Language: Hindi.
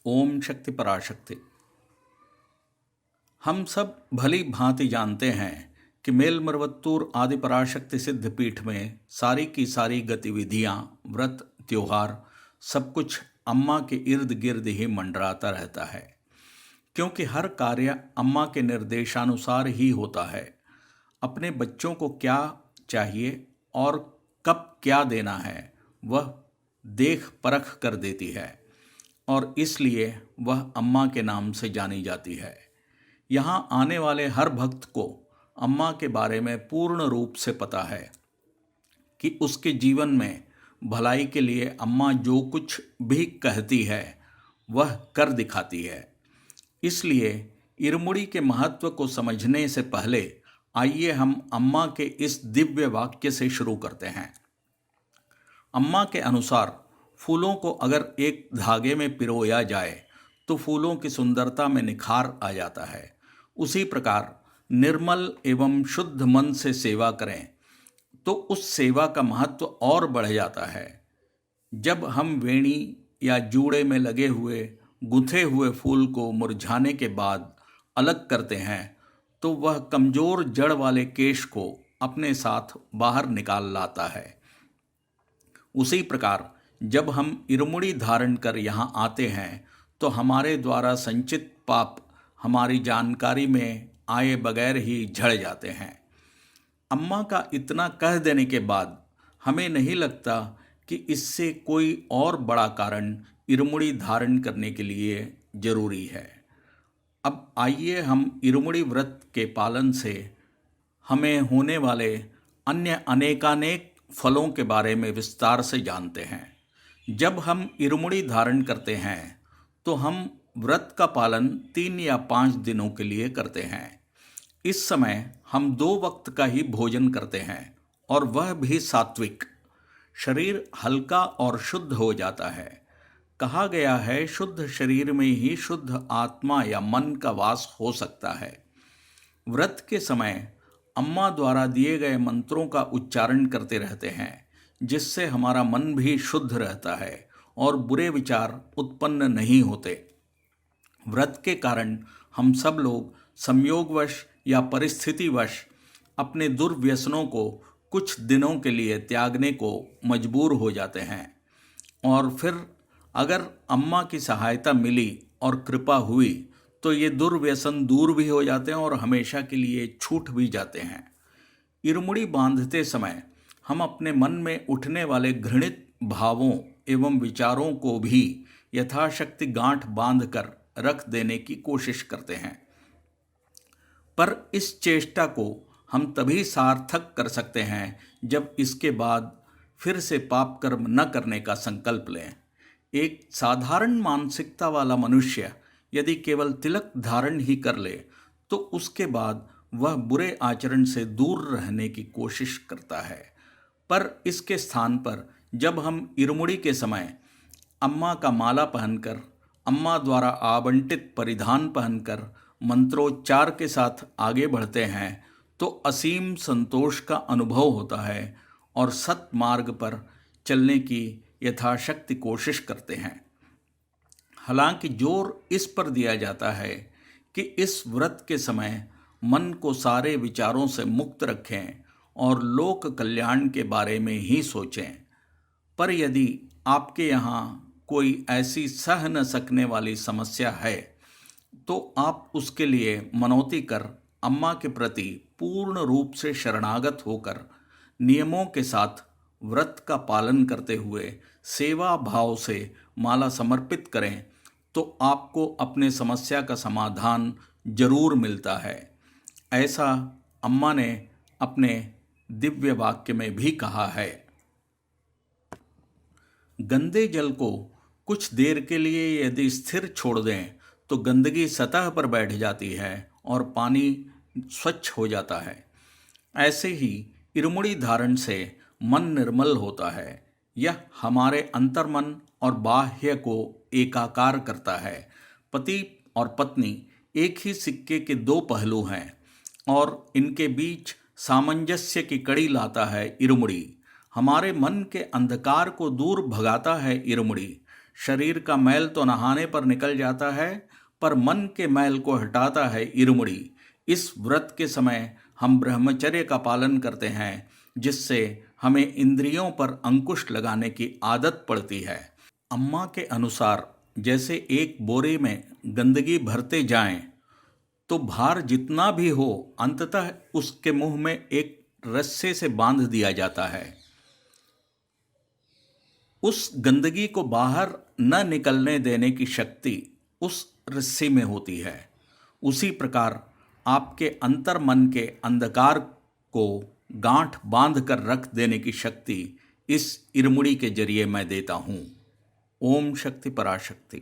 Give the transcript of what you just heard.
ओम शक्ति पराशक्ति। हम सब भली भांति जानते हैं कि मेलमरवत्तूर आदि पराशक्ति सिद्ध पीठ में सारी की सारी गतिविधियां, व्रत, त्योहार सब कुछ अम्मा के इर्द गिर्द ही मंडराता रहता है, क्योंकि हर कार्य अम्मा के निर्देशानुसार ही होता है। अपने बच्चों को क्या चाहिए और कब क्या देना है वह देख परख कर देती है और इसलिए वह अम्मा के नाम से जानी जाती है। यहाँ आने वाले हर भक्त को अम्मा के बारे में पूर्ण रूप से पता है कि उसके जीवन में भलाई के लिए अम्मा जो कुछ भी कहती है वह कर दिखाती है। इसलिए इरमुड़ी के महत्व को समझने से पहले आइए हम अम्मा के इस दिव्य वाक्य से शुरू करते हैं। अम्मा के अनुसार फूलों को अगर एक धागे में पिरोया जाए तो फूलों की सुंदरता में निखार आ जाता है। उसी प्रकार निर्मल एवं शुद्ध मन से सेवा करें तो उस सेवा का महत्व और बढ़ जाता है। जब हम वेणी या जूड़े में लगे हुए गुंथे हुए फूल को मुरझाने के बाद अलग करते हैं तो वह कमजोर जड़ वाले केश को अपने साथ बाहर निकाल लाता है। उसी प्रकार जब हम इरमुड़ी धारण कर यहाँ आते हैं तो हमारे द्वारा संचित पाप हमारी जानकारी में आए बगैर ही झड़ जाते हैं। अम्मा का इतना कह देने के बाद हमें नहीं लगता कि इससे कोई और बड़ा कारण इरमुड़ी धारण करने के लिए जरूरी है। अब आइए हम इरमुड़ी व्रत के पालन से हमें होने वाले अन्य अनेकानेक फलों के बारे में विस्तार से जानते हैं। जब हम इरमुड़ी धारण करते हैं तो हम व्रत का पालन 3 या 5 दिनों के लिए करते हैं। इस समय हम 2 वक्त का ही भोजन करते हैं और वह भी सात्विक। शरीर हल्का और शुद्ध हो जाता है। कहा गया है शुद्ध शरीर में ही शुद्ध आत्मा या मन का वास हो सकता है। व्रत के समय अम्मा द्वारा दिए गए मंत्रों का उच्चारण करते रहते हैं, जिससे हमारा मन भी शुद्ध रहता है और बुरे विचार उत्पन्न नहीं होते। व्रत के कारण हम सब लोग संयोगवश या परिस्थितिवश अपने दुर्व्यसनों को कुछ दिनों के लिए त्यागने को मजबूर हो जाते हैं और फिर अगर अम्मा की सहायता मिली और कृपा हुई तो ये दुर्व्यसन दूर भी हो जाते हैं और हमेशा के लिए छूट भी जाते हैं। इरमुड़ी बांधते समय हम अपने मन में उठने वाले घृणित भावों एवं विचारों को भी यथाशक्ति गांठ बांधकर रख देने की कोशिश करते हैं। पर इस चेष्टा को हम तभी सार्थक कर सकते हैं जब इसके बाद फिर से पाप कर्म न करने का संकल्प लें। एक साधारण मानसिकता वाला मनुष्य यदि केवल तिलक धारण ही कर ले तो उसके बाद वह बुरे आचरण से दूर रहने की कोशिश करता है। पर इसके स्थान पर जब हम इरमुड़ी के समय अम्मा का माला पहनकर, अम्मा द्वारा आवंटित परिधान पहनकर मंत्रोच्चार के साथ आगे बढ़ते हैं तो असीम संतोष का अनुभव होता है और सत मार्ग पर चलने की यथाशक्ति कोशिश करते हैं। हालांकि जोर इस पर दिया जाता है कि इस व्रत के समय मन को सारे विचारों से मुक्त रखें और लोक कल्याण के बारे में ही सोचें। पर यदि आपके यहाँ कोई ऐसी सह न सकने वाली समस्या है तो आप उसके लिए मनौती कर अम्मा के प्रति पूर्ण रूप से शरणागत होकर नियमों के साथ व्रत का पालन करते हुए सेवा भाव से माला समर्पित करें तो आपको अपने समस्या का समाधान जरूर मिलता है। ऐसा अम्मा ने अपने दिव्य वाक्य में भी कहा है। गंदे जल को कुछ देर के लिए यदि स्थिर छोड़ दें तो गंदगी सतह पर बैठ जाती है और पानी स्वच्छ हो जाता है। ऐसे ही इरमुड़ी धारण से मन निर्मल होता है। यह हमारे अंतर्मन और बाह्य को एकाकार करता है। पति और पत्नी एक ही सिक्के के 2 पहलू हैं और इनके बीच सामंजस्य की कड़ी लाता है इरमुड़ी। हमारे मन के अंधकार को दूर भगाता है इरमुड़ी। शरीर का मैल तो नहाने पर निकल जाता है, पर मन के मैल को हटाता है इरुमुड़ी। इस व्रत के समय हम ब्रह्मचर्य का पालन करते हैं, जिससे हमें इंद्रियों पर अंकुश लगाने की आदत पड़ती है। अम्मा के अनुसार जैसे एक बोरे में गंदगी भरते जाएं, तो भार जितना भी हो अंततः उसके मुंह में एक रस्से से बांध दिया जाता है। उस गंदगी को बाहर न निकलने देने की शक्ति उस रस्सी में होती है। उसी प्रकार आपके अंतर मन के अंधकार को गांठ बांध कर रख देने की शक्ति इस इरमुड़ी के जरिए मैं देता हूँ। ओम शक्ति पराशक्ति।